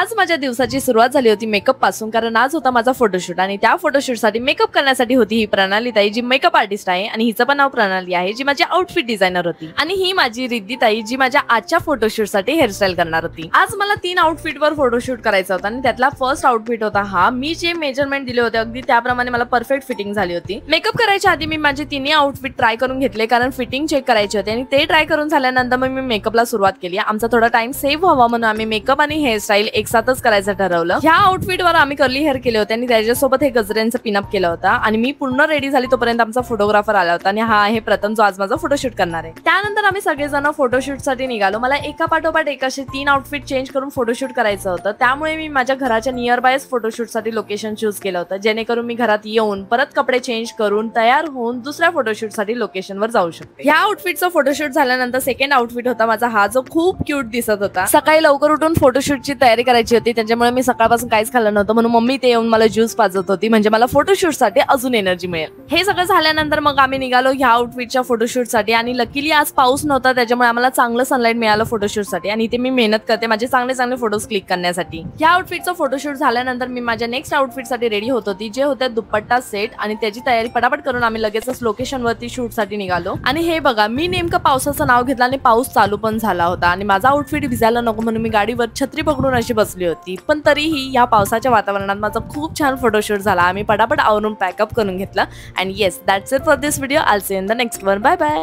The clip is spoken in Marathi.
आज माझ्या दिवसाची सुरुवात झाली होती मेकअप पासून, कारण आज होता माझा फोटोशूट आणि त्या फोटोशूटसाठी मेकअप करण्यासाठी होती ही प्रणाली ताई, जी मेकअप आर्टिस्ट आहे आणि हिचं पण नाव प्रणाली आहे, जी माझी आउटफिट डिझायनर होती. आणि ही माझी रिद्धी ताई, जी माझ्या आजच्या फोटोशूटसाठी हेअरस्टाईल करणार होती. आज मला 3 आउटफिटवर फोटोशूट करायचा होता आणि त्यातला फर्स्ट आउटफिट होता हा. मी जे मेजरमेंट दिले होते अगदी त्याप्रमाणे मला परफेक्ट फिटिंग झाली होती. मेकअप करायच्या आधी मी माझे तिन्ही आउटफिट ट्राय करून घेतले, कारण फिटिंग चेक करायची होती आणि ते ट्राय करून झाल्यानंतर मग मी मेकअपला सुरुवात केली. आमचा थोडा टाइम सेव्ह व्हावा म्हणून आम्ही मेकअप आणि हेअरस्टाईल एकसाथच करायचं ठरवलं. ह्या आउटफिटवर आम्ही कर्ली हेअर केले होते आणि त्याच्यासोबत हे गजऱ्यांचं पिनअप केलं होतं आणि मी पूर्ण रेडी झाली तोपर्यंत आमचा फोटोग्राफर आला होता आणि हा आहे प्रथम, जो आज माझा फोटोशूट करणार आहे. त्यानंतर आम्ही सगळेजण फोटोशूटसाठी निघालो. मला एका पाठोपाठ एक असे 3 आउटफिट चेंज करून फोटोशूट करायचं होतं, त्यामुळे मी माझ्या घराच्या नियर बायच फोटोशूटसाठी लोकेशन चूज केलं होतं, जेणेकरून मी घरात येऊन परत कपडे चेंज करून तयार होऊन दुसऱ्या फोटोशूटसाठी लोकेशनवर जाऊ शकते. ह्या आउटफिटचं फोटोशूट झाल्यानंतर सेकंड आउटफिट होता माझा हा, जो खूप क्यूट दिसत होता. सकाळी लवकर उठून फोटोशूटची तयारी करायची होती, त्याच्यामुळे मी सकाळपासून काहीच खाल्लं नव्हतं, म्हणून मम्मी ते येऊन मला ज्यूस पाजत होती, म्हणजे मला फोटोशूटसाठी अजून एनर्जी मिळेल. हे सगळं झाल्यानंतर मग आम्ही निघालो ह्या आउटफिटच्या फोटोशूटसाठी आणि लकीली आज पाऊस नव्हता, त्याच्यामुळे आम्हाला चांगलं सनलाईट मिळालं फोटोशूटसाठी आणि इथे मी मेहनत करते माझे चांगले चांगले फोटोज क्लिक करण्यासाठी. ह्या आउटफिटचं फोटोशूट झाल्यानंतर मी माझ्या नेक्स्ट आउटफिटसाठी रेडी होत होती, जे होते दुपट्टा सेट, आणि त्याची तयारी पटापट करून आम्ही लगेचच लोकेशनवरती शूटसाठी निघालो. आणि हे बघा, मी नेमकं पावसाचं नाव घेतलं आणि पाऊस चालू पण झाला होता आणि माझा आउटफिट भिजायला नको म्हणून मी गाडीवर छत्री पकडून अशी बसली होती, पण तरीही या पावसाच्या वातावरणात माझा खूप छान फोटोशूट झाला. आम्ही पटापट आवरून पॅकअप करून घेतलं. And yes, that's it for this video. I will see you in the next one. Bye bye.